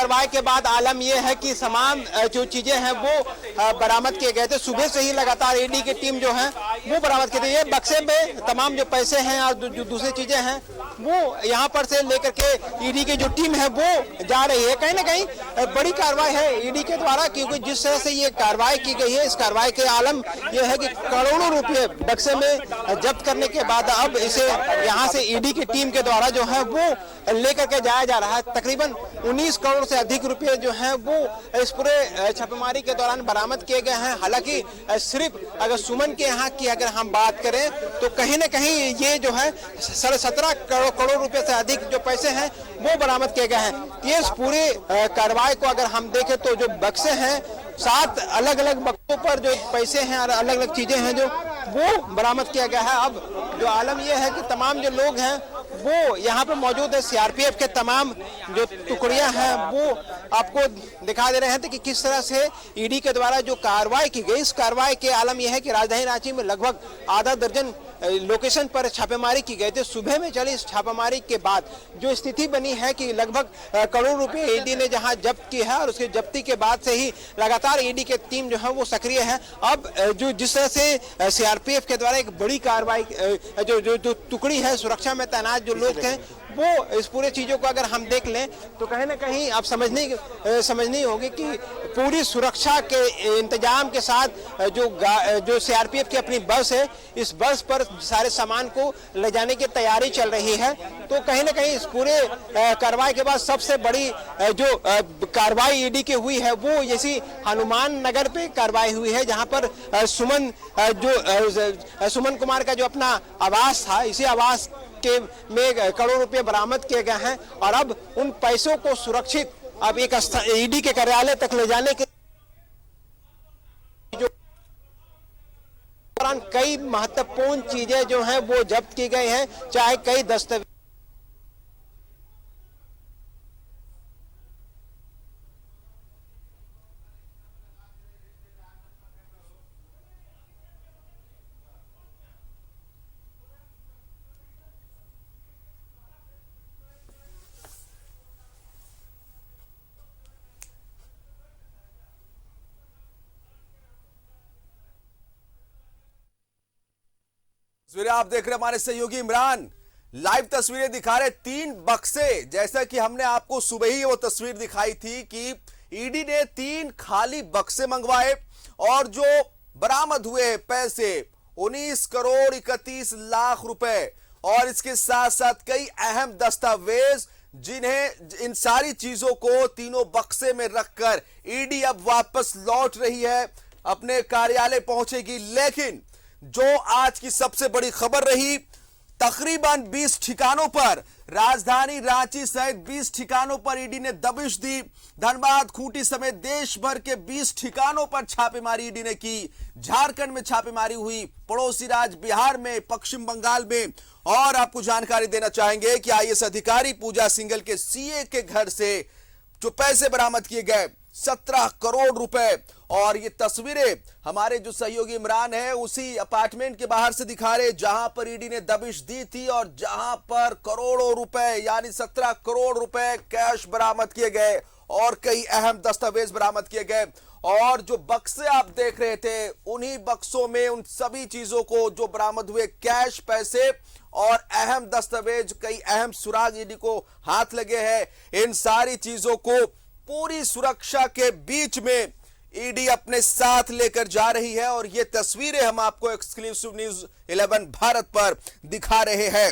कार्रवाई के बाद आलम यह है कि तमाम जो चीजें हैं वो बरामद किए गए थे। सुबह से ही लगातार ईडी की टीम जो है वो बरामद की थी। ये बक्से में तमाम जो पैसे हैं और जो दूसरी चीजें हैं वो यहाँ पर से लेकर के ईडी की जो टीम है वो जा रही है। कहीं ना कहीं बड़ी कार्रवाई है ईडी के द्वारा, क्योंकि जिस तरह से ये कार्रवाई की गई है, इस कार्रवाई के आलम यह है कि करोड़ों रुपए बक्से में जब्त करने के बाद अब इसे यहाँ से ईडी की टीम के द्वारा जो है वो लेकर के जाया जा रहा है। तकरीबन 19 करोड़ से अधिक रुपए जो हैं वो इस पूरे छापेमारी के दौरान बरामद किए गए हैं। हालांकि सिर्फ अगर सुमन के यहाँ की अगर हम बात करें तो कहीं ना कहीं ये जो है 17.5 करोड़ रुपए से अधिक जो पैसे हैं वो बरामद किए गए हैं। ये इस पूरी कार्रवाई को अगर हम देखें तो जो बक्से हैं 7 अलग अलग बक्सों पर जो पैसे हैं और अलग अलग चीजें हैं जो वो बरामद किया गया है। अब जो आलम यह है कि तमाम जो लोग हैं वो यहाँ पे मौजूद है। सीआरपीएफ के तमाम जो टुकड़ियां हैं वो आपको दिखा दे रहे हैं कि किस तरह से ईडी के द्वारा जो कार्रवाई की गई। इस कार्रवाई के आलम यह है कि राजधानी रांची में लगभग आधा दर्जन लोकेशन पर छापेमारी की गई थी। सुबह में चली इस छापेमारी के बाद जो स्थिति बनी है कि लगभग करोड़ रुपए ईडी ने जहां जब्त की है और उसके जब्ती के बाद से ही लगातार ईडी की टीम जो है वो सक्रिय है। अब जो जिस तरह से सीआरपीएफ के द्वारा एक बड़ी कार्रवाई जो टुकड़ी है सुरक्षा में तैनात जो लोग हैं वो इस पूरे चीजों को अगर हम देख लें तो कहीं ना कहीं आप समझनी होगी कि पूरी सुरक्षा के इंतजाम के साथ जो सीआरपीएफ की अपनी बस है, इस बस पर सारे सामान को ले जाने की तैयारी चल रही है। तो कहीं ना कहीं इस पूरे कार्रवाई के बाद सबसे बड़ी जो कार्रवाई ईडी की हुई है वो इसी हनुमान नगर पे कार्रवाई हुई है, जहां पर सुमन कुमार का जो अपना आवास था, इसी आवास के में करोड़ रुपए बरामद किए गए हैं और अब उन पैसों को सुरक्षित अब एक ईडी के कार्यालय तक ले जाने के दौरान कई महत्वपूर्ण चीजें जो हैं वो जब्त की गई हैं, चाहे कई दस्तावेज। तस्वीरें आप देख रहे हैं, हमारे सहयोगी इमरान लाइव तस्वीरें दिखा रहे। 3 बक्से, जैसा कि हमने आपको सुबह ही वो तस्वीर दिखाई थी कि ईडी ने 3 खाली बक्से मंगवाए और जो बरामद हुए पैसे 19 करोड़ 31 लाख रुपए और इसके साथ साथ कई अहम दस्तावेज, जिन्हें इन सारी चीजों को तीनों बक्से में रखकर ईडी अब वापस लौट रही है, अपने कार्यालय पहुंचेगी। लेकिन जो आज की सबसे बड़ी खबर रही, तकरीबन 20 ठिकानों पर, राजधानी रांची सहित 20 ठिकानों पर ईडी ने दबिश दी। धनबाद, खूंटी समेत देश भर के 20 ठिकानों पर छापेमारी ईडी ने की। झारखंड में छापेमारी हुई, पड़ोसी राज्य बिहार में, पश्चिम बंगाल में। और आपको जानकारी देना चाहेंगे कि आईएएस अधिकारी पूजा सिंघल के सीए के घर से जो पैसे बरामद किए गए 17 करोड़ रुपए। और ये तस्वीरें हमारे जो सहयोगी इमरान है उसी अपार्टमेंट के बाहर से दिखा रहे, जहां पर ईडी ने दबिश दी थी और जहां पर करोड़ों रुपए यानी 17 करोड़ रुपए कैश बरामद किए गए और कई अहम दस्तावेज बरामद किए गए। और जो बक्से आप देख रहे थे, उन्हीं बक्सों में उन सभी चीजों को जो बरामद हुए, कैश, पैसे और अहम दस्तावेज, कई अहम सुराग ईडी को हाथ लगे हैं। इन सारी चीजों को पूरी सुरक्षा के बीच में ईडी अपने साथ लेकर जा रही है और ये तस्वीरें हम आपको एक्सक्लूसिव न्यूज 11 भारत पर दिखा रहे हैं।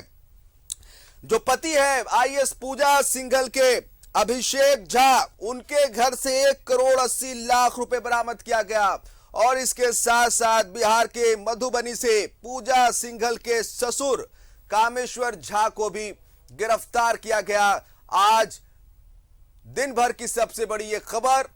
जो पति है आईएएस पूजा सिंघल के, अभिषेक झा, उनके घर से 1 करोड़ 80 लाख रुपए बरामद किया गया। और इसके साथ साथ बिहार के मधुबनी से पूजा सिंघल के ससुर कामेश्वर झा को भी गिरफ्तार किया गया। आज दिन भर की सबसे बड़ी ये खबर।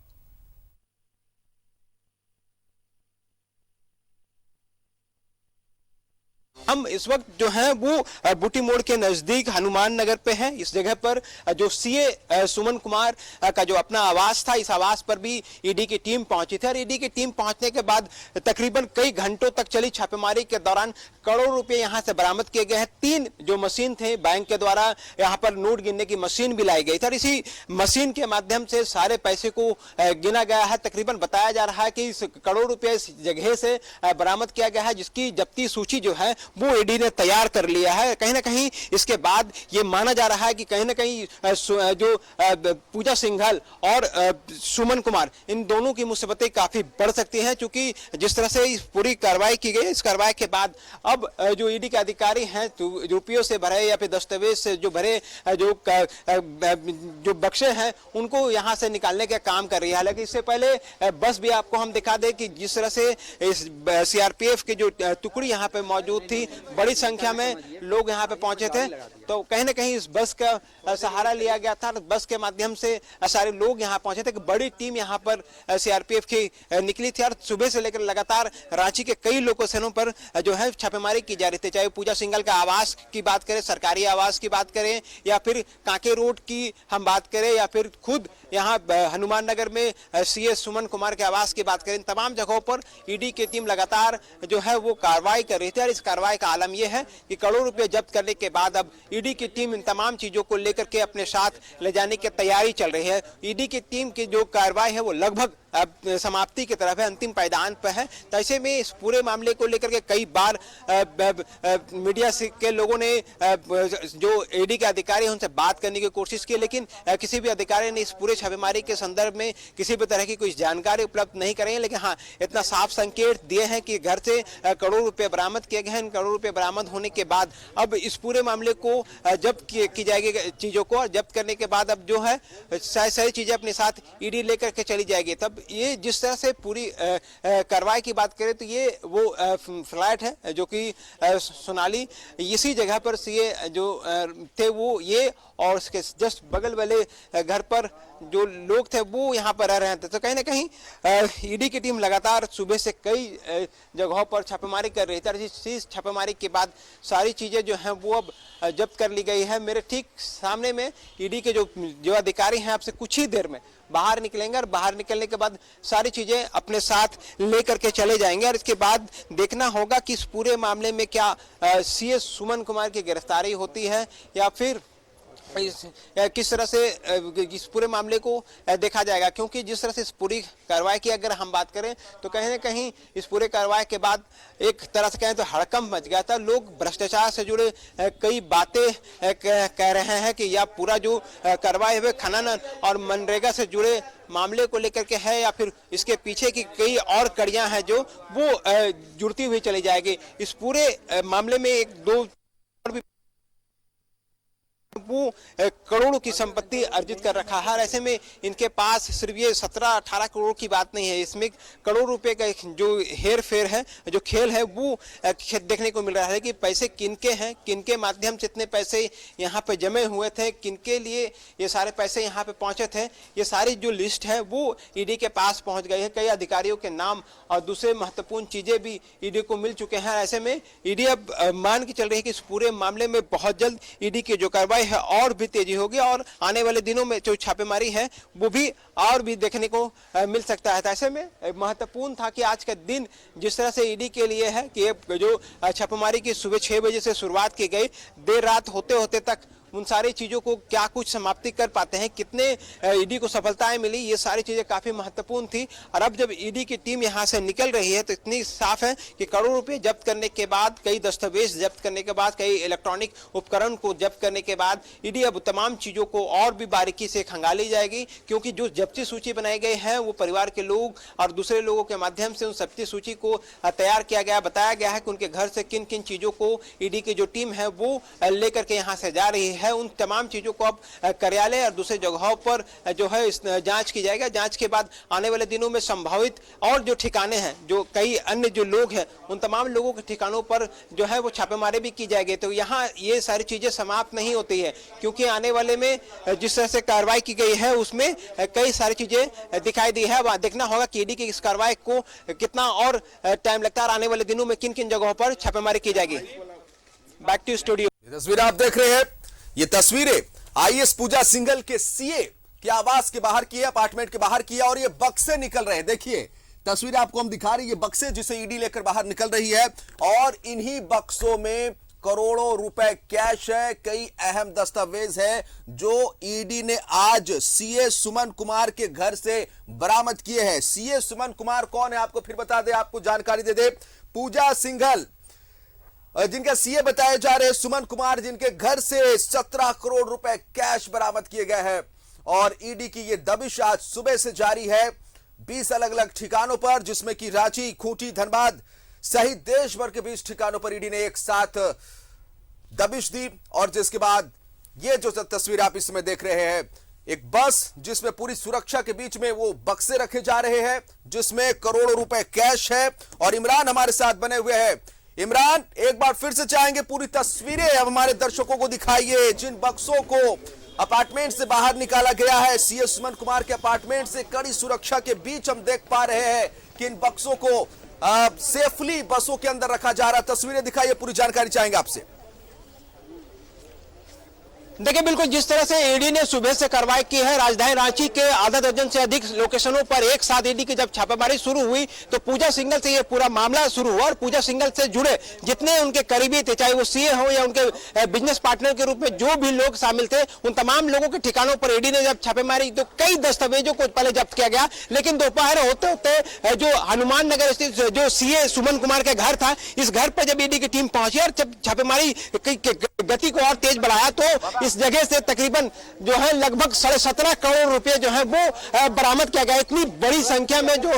हम इस वक्त जो है वो बूटी मोड़ के नजदीक हनुमान नगर पे हैं। इस जगह पर जो सीए सुमन कुमार का जो अपना आवास था, इस आवास पर भी ईडी की टीम पहुंची थी और ईडी की टीम पहुंचने के बाद तकरीबन कई घंटों तक चली छापेमारी के दौरान करोड़ों रुपए यहां से बरामद किए गए हैं। 3 जो मशीन थे बैंक के द्वारा यहां पर नोट गिनने की मशीन भी लाई गई थी और इसी मशीन के माध्यम से सारे पैसे को गिना गया है। तकरीबन बताया जा रहा है कि इस करोड़ रुपए इस जगह से बरामद किया गया है, जिसकी जब्ती सूची जो है वो ईडी ने तैयार कर लिया है। कहीं ना कहीं इसके बाद ये माना जा रहा है कि कहीं ना कहीं जो पूजा सिंघल और सुमन कुमार, इन दोनों की मुसीबतें काफी बढ़ सकती हैं, क्योंकि जिस तरह से इस पूरी कार्रवाई की गई, इस कार्रवाई के बाद अब जो ईडी के अधिकारी हैं रुपयों से भरे या फिर दस्तावेज से जो भरे जो बक्से हैं उनको यहां से निकालने का काम कर रही है। हालांकि इससे पहले बस भी आपको हम दिखा दें कि जिस तरह से इस सीआरपीएफ की जो टुकड़ी यहां पे मौजूद थी, बड़ी संख्या में लोग यहां पे पहुंचे थे, तो कहीं ना कहीं इस बस का सहारा लिया गया था। बस के माध्यम से सारे लोग यहां पहुंचे थे। बड़ी टीम यहां पर सीआरपीएफ की निकली थी और सुबह से लेकर लगातार रांची के कई लोकेशनों पर जो है छापेमारी की जा रही थी। चाहे पूजा सिंघल का आवास की बात करें, सरकारी आवास की बात करें, या फिर कांके रोड की हम बात करें, या फिर खुद यहाँ हनुमान नगर में सीए सुमन कुमार के आवास की बात करें, तमाम जगहों पर ईडी की टीम लगातार जो है वो कार्रवाई कर रही थी। और इस कार्रवाई का आलम यह है कि करोड़ रुपए जब्त करने के बाद अब ईडी की टीम इन तमाम चीजों को लेकर के अपने साथ ले जाने की तैयारी चल रही है। ईडी की टीम की जो कार्रवाई है वो लगभग समाप्ति की तरफ है, अंतिम पायदान पर है। तो ऐसे में इस पूरे मामले को लेकर के कई बार मीडिया के लोगों ने जो ईडी के अधिकारी हैं उनसे बात करने की कोशिश की, लेकिन किसी भी अधिकारी ने इस पूरे छापेमारी के संदर्भ में किसी भी तरह की कोई जानकारी उपलब्ध नहीं करी है। लेकिन हाँ, इतना साफ संकेत दिए हैं कि घर से करोड़ रुपए बरामद किए गए हैं। इन करोड़ रुपए बरामद होने के बाद अब इस पूरे मामले को जब्त की जाएगी, चीजों को जब्त करने के बाद अब जो है सारी चीजें अपने साथ ईडी लेकर के चली जाएगी। तब ये जिस तरह से पूरी कार्रवाई की बात करें तो ये वो फ्लैट है जो कि सोनाली, इसी जगह पर सीए जो थे वो ये, और उसके जस्ट बगल वाले घर पर जो लोग थे वो यहाँ पर रह रहे थे। तो कहीं ना कहीं ईडी की टीम लगातार सुबह से कई जगहों पर छापेमारी कर रही थी। इस छापेमारी के बाद सारी चीज़ें जो हैं वो अब जब्त कर ली गई है। मेरे ठीक सामने में ईडी के जो अधिकारी हैं आपसे कुछ ही देर में बाहर निकलेंगे और बाहर निकलने के बाद सारी चीज़ें अपने साथ लेकर के चले जाएंगे। और इसके बाद देखना होगा कि इस पूरे मामले में क्या सीए सुमन कुमार की गिरफ्तारी होती है या फिर किस तरह से इस पूरे मामले को देखा जाएगा। क्योंकि जिस तरह से इस पूरी कार्रवाई की अगर हम बात करें तो कहीं ना कहीं इस पूरे कार्रवाई के बाद एक तरह से कहें तो हड़कंप मच गया था। लोग भ्रष्टाचार से जुड़े कई बातें कह रहे हैं कि यह पूरा जो कार्रवाई है खनन और मनरेगा से जुड़े मामले को लेकर के है, या फिर इसके पीछे की कई और कड़ियां हैं जो वो जुड़ती हुई चली जाएगी। इस पूरे मामले में एक दो वो करोड़ों की संपत्ति अर्जित कर रखा है। ऐसे में इनके पास सिर्फ ये 17-18 करोड़ की बात नहीं है, इसमें करोड़ रुपए का जो हेर फेर है, जो खेल है वो देखने को मिल रहा है कि पैसे किनके हैं, किनके माध्यम से इतने पैसे यहाँ पे जमे हुए थे, किनके लिए ये सारे पैसे यहाँ पे पहुंचे थे। ये सारी जो लिस्ट है वो ईडी के पास पहुंच गई है। कई अधिकारियों के नाम और दूसरे महत्वपूर्ण चीजें भी ईडी को मिल चुके हैं। ऐसे में ईडी अब मान के चल रही है कि इस पूरे मामले में बहुत जल्द ईडी की जो कार्रवाई है और भी तेजी होगी और आने वाले दिनों में जो छापेमारी है वो भी और भी देखने को मिल सकता है। तो ऐसे में महत्वपूर्ण था कि आज का दिन जिस तरह से ईडी के लिए है कि जो छापेमारी की सुबह 6 बजे से शुरुआत की गई, देर रात होते होते तक उन सारी चीज़ों को क्या कुछ समाप्ति कर पाते हैं, कितने ईडी को सफलताएं मिली, ये सारी चीज़ें काफ़ी महत्वपूर्ण थी। और अब जब ईडी की टीम यहां से निकल रही है तो इतनी साफ है कि करोड़ रुपए जब्त करने के बाद, कई दस्तावेज जब्त करने के बाद, कई इलेक्ट्रॉनिक उपकरण को जब्त करने के बाद ईडी अब तमाम चीज़ों को और भी बारीकी से खंगाली जाएगी। क्योंकि जो जब्ती सूची बनाई गई है वो परिवार के लोग और दूसरे लोगों के माध्यम से उन जब्ती सूची को तैयार किया गया, बताया गया है कि उनके घर से किन किन चीज़ों को ईडी की जो टीम है वो लेकर के यहाँ से जा रही है। उन तमाम चीजों को अब कार्यालय और दूसरे जगहों पर जो है जांच की जाएगा। जांच के बाद आने वाले दिनों में संभावित और जो ठिकाने हैं, जो कई अन्य जो लोग हैं, उन तमाम लोगों के ठिकानों पर जो है वो छापेमारी भी की जाएगी। तो यहाँ ये सारी चीजें समाप्त नहीं होती है, क्योंकि आने वाले में जिस तरह से कार्रवाई की गई है उसमें कई सारी चीजें दिखाई दी है। देखना होगा कि ईडी की इस कार्रवाई को कितना और टाइम लगता है, आने वाले दिनों में किन किन जगहों पर छापेमारी की जाएगी। Back to studio. ये तस्वीर आप देख रहे हैं, ये तस्वीरें आईएएस पूजा सिंघल के सीए के आवास के बाहर की है, अपार्टमेंट के बाहर की है, और ये बक्से निकल रहे हैं। देखिए तस्वीर आपको हम दिखा रहे हैं, ये बक्से जिसे ईडी लेकर बाहर निकल रही है, और इन्हीं बक्सों में करोड़ों रुपए कैश है, कई अहम दस्तावेज है जो ईडी ने आज सीए सुमन कुमार के घर से बरामद किए हैं। सीए सुमन कुमार कौन है आपको फिर बता दे, आपको जानकारी दे दे। पूजा सिंघल जिनका सीए बताए जा रहे हैं, सुमन कुमार, जिनके घर से 17 करोड़ रुपए कैश बरामद किए गए हैं, और ईडी की यह दबिश आज सुबह से जारी है 20 अलग अलग ठिकानों पर, जिसमें कि रांची, खूंटी, धनबाद सहित देश भर के 20 ठिकानों पर ईडी ने एक साथ दबिश दी। और जिसके बाद ये जो तस्वीर आप इसमें देख रहे हैं, एक बस जिसमें पूरी सुरक्षा के बीच में वो बक्से रखे जा रहे हैं, जिसमें करोड़ों रुपए कैश है। और इमरान हमारे साथ बने हुए हैं। इमरान, एक बार फिर से चाहेंगे पूरी तस्वीरें अब हमारे दर्शकों को दिखाइए, जिन बक्सों को अपार्टमेंट से बाहर निकाला गया है, सीए सुमन कुमार के अपार्टमेंट से कड़ी सुरक्षा के बीच हम देख पा रहे हैं कि इन बक्सों को सेफली बसों के अंदर रखा जा रहा। तस्वीरें दिखाइए, पूरी जानकारी चाहेंगे आपसे। देखिए, बिल्कुल जिस तरह से ईडी ने सुबह से कार्रवाई की है, राजधानी रांची के आधा दर्जन से अधिक लोकेशनों पर एक साथ ईडी की जब छापेमारी शुरू हुई तो पूजा सिंघल से ये पूरा मामला शुरू हुआ, और पूजा सिंघल से जुड़े जितने उनके करीबी थे, चाहे वो सीए हो या उनके बिजनेस पार्टनर के रूप में जो भी लोग शामिल थे, उन तमाम लोगों के ठिकानों पर ईडी ने जब छापेमारी तो कई दस्तावेजों को पहले जब्त किया गया। लेकिन दोपहर होते होते जो हनुमान नगर स्थित जो सीए सुमन कुमार के घर था, इस घर पर जब ईडी की टीम पहुंची और जब छापेमारी गति को और तेज बढ़ाया तो इस जगह से तकरीबन जो है लगभग 17.5 करोड़ रुपए जो है वो बरामद किया गया। इतनी बड़ी संख्या में जो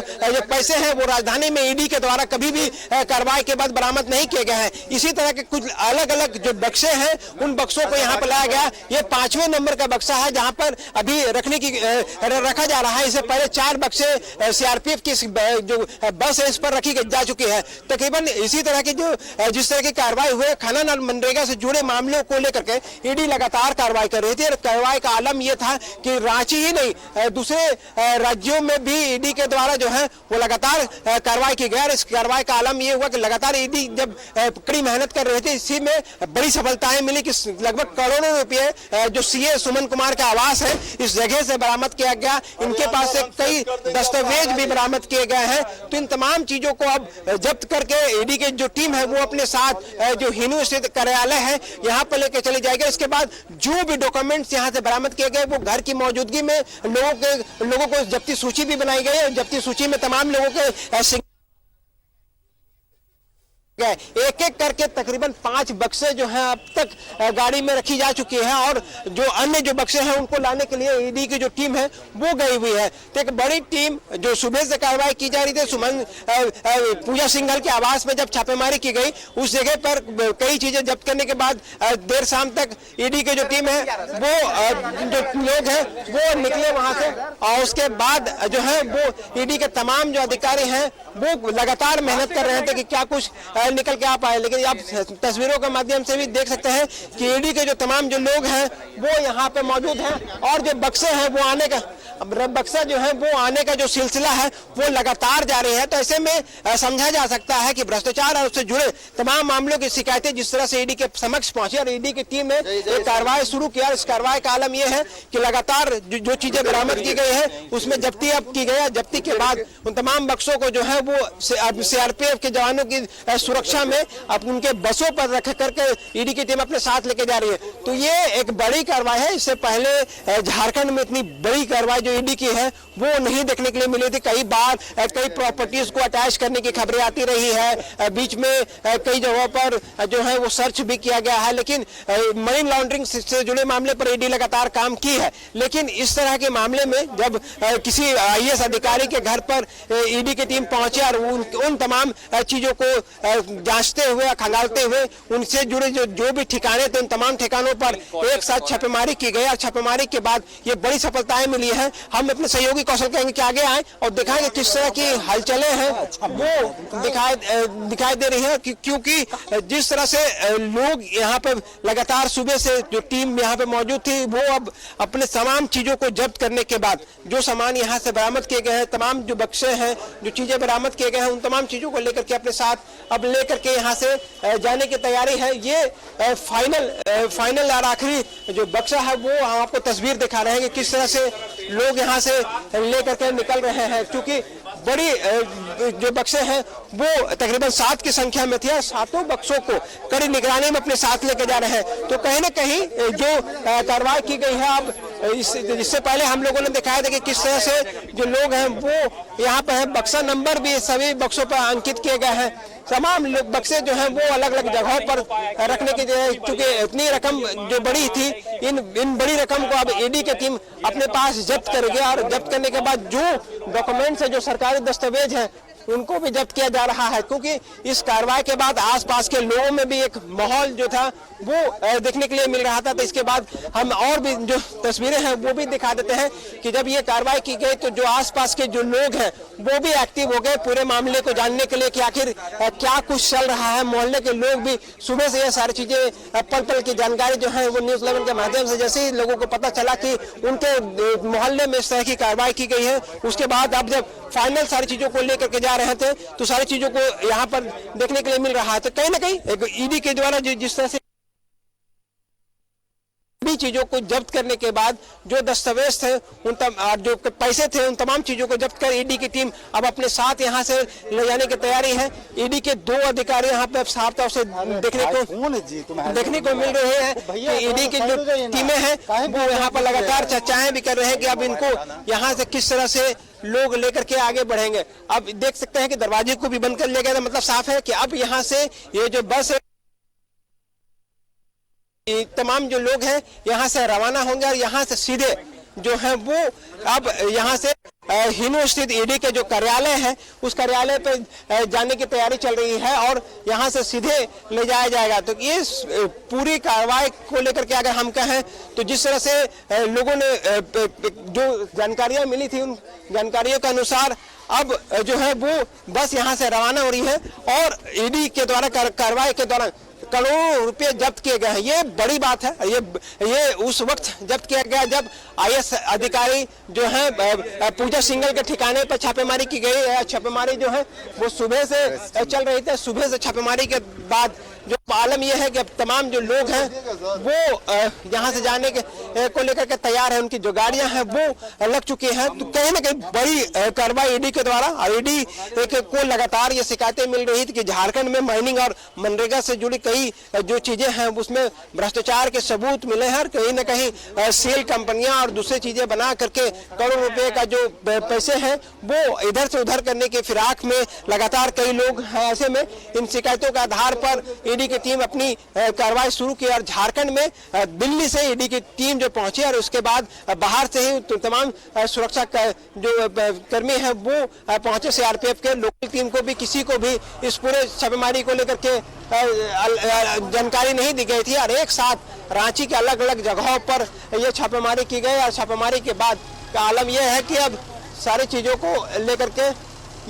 पैसे हैं वो राजधानी में ईडी के द्वारा कभी भी कार्रवाई के बाद बरामद नहीं किए गए हैं। इसी तरह के कुछ अलग अलग जो बक्से हैं, उन बक्सों को यहाँ पर लाया गया। ये 5वें नंबर का बक्सा है जहां पर अभी रखा जा रहा है। इससे पहले 4 बक्से सीआरपीएफ की जो बस है इस पर रखी जा चुकी है। तकरीबन इसी तरह की जो जिस तरह की कार्रवाई हुई, खनन और मनरेगा से जुड़े मामलों को लेकर के ईडी लगातार कार्रवाई कर रही थी। और कार्रवाई का आलम यह था कि रांची ही नहीं दूसरे राज्यों में भी ईडी के द्वारा जो है वो लगातार कार्रवाई की गई। और इस कार्रवाई का आलम यह हुआ कि लगातार ईडी जब कड़ी मेहनत कर रही थी, इसी में बड़ी सफलताएं मिली कि लगभग करोड़ों रुपए जो सीए सुमन कुमार का आवास है इस जगह से बरामद किया गया। इनके पास से कई दस्तावेज भी बरामद किए गए हैं। तो इन तमाम चीजों को अब जब्त करके ईडी की जो टीम है वो अपने साथ जो हिनू स्थित कार्यालय है यहाँ पर लेकर चली जाएगी। इसके बाद जो भी डॉक्यूमेंट्स यहाँ से बरामद किए गए वो घर की मौजूदगी में लोगों को जब्ती सूची भी बनाई गई है। जब्ती सूची में तमाम लोगों के एक एक करके तकरीबन 5 बक्से जो हैं अब तक गाड़ी में रखी जा चुकी है, और जो अन्य जो बक्से हैं उनको लाने के लिए ईडी की जो टीम है वो गई हुई है। तो एक बड़ी टीम जो सुबह से कार्रवाई की जा रही थी, सुमन पूजा सिंघल के आवास में जब छापेमारी की गई, उस जगह पर कई चीजें जब्त करने के बाद देर शाम तक ईडी की जो टीम है वो जो लोग हैं वो निकले वहां से, और उसके बाद जो है वो ईडी के तमाम जो अधिकारी हैं वो लगातार मेहनत कर रहे थे कि क्या कुछ निकल के आ पाए। लेकिन आप तस्वीरों के माध्यम से भी देख सकते हैं कि ईडी के जो तमाम जो लोग हैं वो यहाँ पे मौजूद हैं, और जो बक्से हैं वो आने का बक्सा जो है वो आने का जो सिलसिला है वो लगातार जारी है। तो ऐसे में समझा जा सकता है कि भ्रष्टाचार और उससे जुड़े तमाम मामलों की शिकायतें जिस तरह से ईडी के समक्ष पहुंची और ईडी की टीम ने एक कार्रवाई शुरू किया। इस कार्रवाई का आलम यह है कि लगातार जो चीजें बरामद की गई है उसमें जब्ती अब की गई। जब्ती के बाद उन तमाम बक्सों को जो है वो सीआरपीएफ के जवानों की सुरक्षा में अब उनके बसों पर रख करके ईडी की टीम अपने साथ लेके जा रही है। तो ये एक बड़ी कार्रवाई है। इससे पहले झारखंड में इतनी बड़ी कार्रवाई जो ईडी की है वो नहीं देखने के लिए मिली थी। कई बार कई प्रॉपर्टीज को अटैच करने की खबरें आती रही है, बीच में कई जगहों पर जो है वो सर्च भी किया गया है, लेकिन मनी लॉन्ड्रिंग से जुड़े मामले पर ईडी लगातार काम की है। लेकिन इस तरह के मामले में जब किसी आईएएस अधिकारी के घर पर ईडी की टीम पहुंचे और उन तमाम चीजों को जांचते हुए खंगालते हुए उनसे जुड़े जो भी ठिकाने थे उन तमाम ठिकानों पर एक साथ छापेमारी की गई और छापेमारी के बाद ये बड़ी सफलताएं मिली है हम अपने सहयोगी कौशल कहेंगे कि आगे आए और दिखाएंगे किस तरह की हलचलें हैं वो दिखाई दे रही है, क्योंकि जिस तरह से लोग यहाँ पे लगातार सुबह से जो टीम यहाँ पे मौजूद थी वो अब अपने तमाम चीजों को जब्त करने के बाद जो सामान यहाँ से बरामद किए गए हैं, तमाम जो बक्से हैं, जो चीजें बरामद किए गए हैं, उन तमाम चीजों को लेकर के अपने साथ अब लेकर के यहाँ से जाने की तैयारी है। ये फाइनल और आखिरी जो बक्सा है वो हम आपको तस्वीर दिखा रहे हैं कि किस तरह से लोग यहाँ से लेकर के निकल रहे हैं, क्योंकि बड़ी जो बक्से हैं वो तकरीबन 7 की संख्या में थे और 7 बक्सों को कड़ी निगरानी में अपने साथ लेकर जा रहे हैं। तो कहीं ना कहीं जो कार्रवाई की गई है, अब इससे पहले हम लोगों ने दिखाया था कि किस तरह से जो लोग हैं वो यहाँ पे है, बक्सा नंबर भी सभी बक्सों पर अंकित किए गए हैं। तमाम बक्से जो हैं वो अलग अलग जगहों पर रखने की, क्योंकि इतनी रकम जो बड़ी थी, इन बड़ी रकम को अब ईडी की टीम अपने पास जब्त करेगी और जब्त करने के बाद जो डॉक्यूमेंट्स है, जो सरकारी दस्तावेज हैं, उनको भी जब्त किया जा रहा है, क्योंकि इस कार्रवाई के बाद आसपास के लोगों में भी एक माहौल जो था वो देखने के लिए मिल रहा था। तो इसके बाद हम और भी जो तस्वीरें हैं वो भी दिखा देते हैं कि जब ये कार्रवाई की गई तो जो आसपास के जो लोग हैं वो भी एक्टिव हो गए पूरे मामले को जानने के लिए कि आखिर क्या कुछ चल रहा है। मोहल्ले के लोग भी सुबह से ये सारी चीजें पल पल की जानकारी जो है वो न्यूज़ 11 के माध्यम से जैसे ही लोगों को पता चला कि उनके मोहल्ले में इस तरह की कार्रवाई की गई है, उसके बाद अब जब फाइनल सारी चीजों को लेकर के जा रहे थे तो सारी चीजों को यहाँ पर देखने के लिए मिल रहा है। तो कहीं ना कहीं ईडी के द्वारा जिस तरह से चीजों को जब्त करने के बाद जो दस्तावेज थे उन जो पैसे थे उन तमाम चीजों को जब्त कर ईडी की टीम अब अपने साथ यहां से ले जाने की तैयारी है। ईडी के 2 अधिकारी यहां पे साफ तौर से देखने को मिल रहे हैं कि ईडी की जो टीमें हैं वो यहां पर लगातार चर्चाएं भी कर रहे हैं कि अब इनको यहां से किस तरह से लोग लेकर के आगे बढ़ेंगे। अब देख सकते हैं कि दरवाजे को भी बंद कर लिया गया, मतलब साफ है कि अब यहाँ से ये जो बस तमाम जो लोग हैं यहाँ से रवाना होंगे और यहाँ से सीधे जो है वो अब यहाँ से हिनो स्थित ईडी के जो कार्यालय है उस कार्यालय पे जाने की तैयारी चल रही है और यहाँ से सीधे ले जाया जाएगा। तो ये पूरी कार्रवाई को लेकर के अगर हम कहें तो जिस तरह से लोगों ने जो जानकारियां मिली थी उन जानकारियों के अनुसार अब जो है वो बस यहाँ से रवाना हो रही है और ईडी के द्वारा कार्रवाई के दौरान करोड़ों रुपए जब्त किए गए हैं। ये बड़ी बात है। ये उस वक्त जब्त किया गया जब आईएएस अधिकारी जो है पूजा सिंघल के ठिकाने पर छापेमारी की गई है। छापेमारी जो है वो सुबह से चल रही थी। सुबह से छापेमारी के बाद जो आलम यह है कि अब तमाम जो लोग हैं वो यहाँ से जाने के को लेकर के तैयार है। उनकी जो गाड़ियां हैं वो लग चुकी हैं। तो कहीं ना कहीं बड़ी कार्रवाई ईडी के द्वारा और ईडी को लगातार ये शिकायतें मिल रही थी कि झारखंड में माइनिंग और मनरेगा से जुड़ी कई जो चीजें हैं उसमें भ्रष्टाचार के सबूत मिले हैं। कहीं ना कहीं सेल कंपनियां और दूसरी चीजें बना करके करोड़ों रुपए का जो पैसे हैं वो इधर से उधर करने के फिराक में लगातार कई लोग हैं। ऐसे में इन शिकायतों के आधार पर ईडी की टीम अपनी कार्रवाई शुरू की और झारखंड में दिल्ली से ईडी की टीम जो पहुंची और उसके बाद बाहर से ही तमाम सुरक्षा जो कर्मी हैं वो पहुंचे। सीआरपीएफ के लोकल टीम को भी किसी को भी इस पूरे छापेमारी को लेकर के जानकारी नहीं दी गई थी और एक साथ रांची के अलग अलग जगहों पर ये छापेमारी की गई और छापेमारी के बाद का आलम यह है कि अब सारी चीजों को लेकर के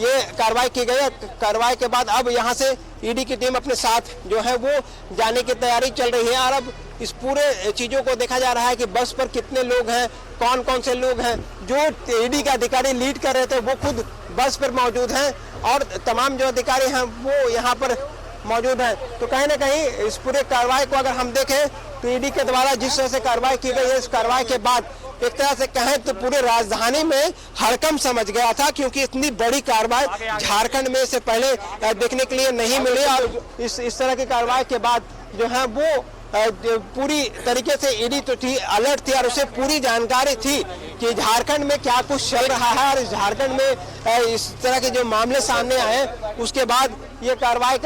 ये कार्रवाई की गई। कार्रवाई के बाद अब यहाँ से ईडी की टीम अपने साथ जो है वो जाने की तैयारी चल रही है और अब इस पूरे चीजों को देखा जा रहा है कि बस पर कितने लोग हैं, कौन कौन से लोग हैं। जो ईडी के अधिकारी लीड कर रहे थे वो खुद बस पर मौजूद हैं और तमाम जो अधिकारी हैं वो यहाँ पर मौजूद हैं। तो कहीं ना कहीं इस पूरे कार्रवाई को अगर हम देखें तो ईडी के द्वारा जिस तरह से कार्रवाई की गई है, इस कार्रवाई के बाद एक तरह से कहें तो पूरे राजधानी में हड़कंप समझ गया था, क्योंकि इतनी बड़ी कार्रवाई झारखंड में से पहले देखने के लिए नहीं मिली और इस तरह की कार्रवाई के बाद जो है वो पूरी तरीके से ईडी तो थी, अलर्ट थी और उसे पूरी जानकारी थी कि झारखंड में क्या कुछ चल रहा है और झारखंड में इस तरह के जो मामले सामने आए उसके बाद ये कार्रवाई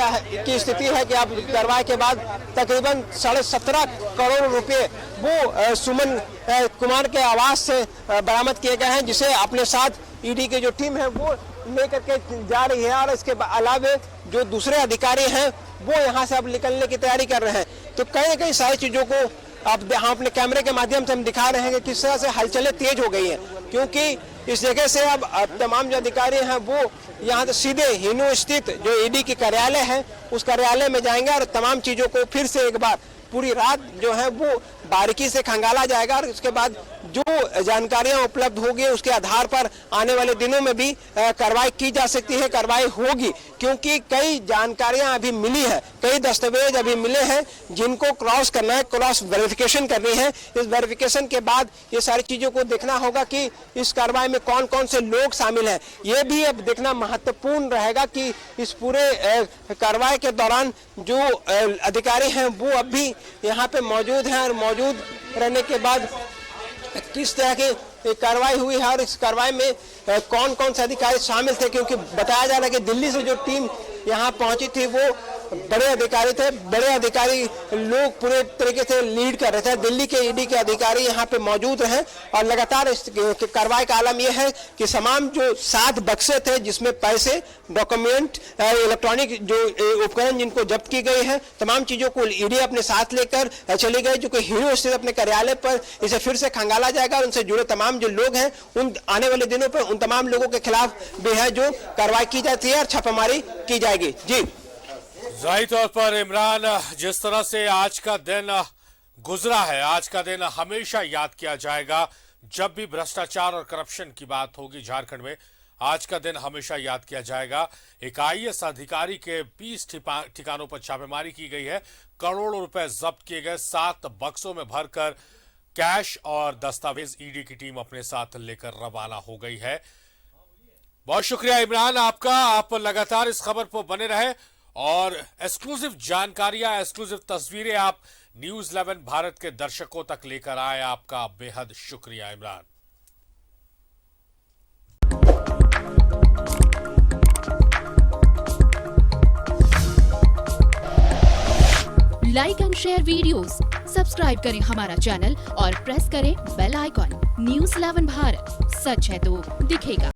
की स्थिति है कि अब कार्रवाई के बाद तकरीबन 17.5 करोड़ रुपए वो सुमन कुमार के आवास से बरामद किए गए हैं, जिसे अपने साथ ईडी की जो टीम है वो लेकर के जा रही है और इसके अलावे जो दूसरे अधिकारी हैं वो यहाँ से अब निकलने की तैयारी कर रहे हैं। तो कहीं ना कहीं सारी चीजों को अब हम अपने कैमरे के माध्यम से हम दिखा रहे हैं कि किस तरह से हलचलें तेज हो गई हैं, क्योंकि इस जगह से अब तमाम जो अधिकारी हैं वो यहाँ से सीधे हिनू स्थित जो ईडी की कार्यालय है उस कार्यालय में जाएंगे और तमाम चीजों को फिर से एक बार पूरी रात जो है वो बारीकी से खंगाला जाएगा और उसके बाद जो जानकारियां उपलब्ध होगी उसके आधार पर आने वाले दिनों में भी कार्रवाई की जा सकती है, कार्रवाई होगी, क्योंकि कई जानकारियां अभी मिली है, कई दस्तावेज अभी मिले हैं जिनको क्रॉस करना है, क्रॉस वेरिफिकेशन करनी है। इस वेरिफिकेशन के बाद ये सारी चीजों को देखना होगा कि इस कार्रवाई में कौन कौन से लोग शामिल हैं। ये भी अब देखना महत्वपूर्ण रहेगा कि इस पूरे कार्रवाई के दौरान जो अधिकारी हैं वो अब भी यहाँ पे मौजूद हैं और मौजूद रहने के बाद किस तरह की कार्रवाई हुई है और इस कार्रवाई में कौन कौन से अधिकारी शामिल थे, क्योंकि बताया जा रहा है कि दिल्ली से जो टीम यहाँ पहुंची थी वो बड़े अधिकारी थे, बड़े अधिकारी लोग पूरे तरीके से लीड कर रहे थे। दिल्ली के ईडी के अधिकारी यहाँ पे मौजूद रहे और लगातार इस कार्रवाई का आलम यह है कि तमाम जो 7 बक्से थे जिसमें पैसे, डॉक्यूमेंट, इलेक्ट्रॉनिक जो उपकरण जिनको जब्त की गई है, तमाम चीजों को ईडी अपने साथ लेकर चली गई, जो कि हीरो स्थित अपने कार्यालय पर इसे फिर से खंगाला जाएगा और उनसे जुड़े तमाम जो लोग हैं उन आने वाले दिनों पर उन तमाम लोगों के खिलाफ भी है जो कार्रवाई की जाती है और छापेमारी की जाएगी। जी जाहिर तौर पर इमरान, जिस तरह से आज का दिन गुजरा है, आज का दिन हमेशा याद किया जाएगा। जब भी भ्रष्टाचार और करप्शन की बात होगी झारखंड में, आज का दिन हमेशा याद किया जाएगा। एक आईएएस अधिकारी के 20 ठिकानों पर छापेमारी की गई है, करोड़ों रुपए जब्त किए गए, 7 बक्सों में भरकर कैश और दस्तावेज ईडी की टीम अपने साथ लेकर रवाना हो गई है। बहुत शुक्रिया इमरान आपका, आप लगातार इस खबर पर बने रहे और एक्सक्लूसिव जानकारियां, एक्सक्लूसिव तस्वीरें आप न्यूज़ 11 भारत के दर्शकों तक लेकर आए। आपका बेहद शुक्रिया Imran. Like and share videos, subscribe करें हमारा चैनल और प्रेस करें बेल आइकॉन। न्यूज़ 11 भारत, सच है तो दिखेगा।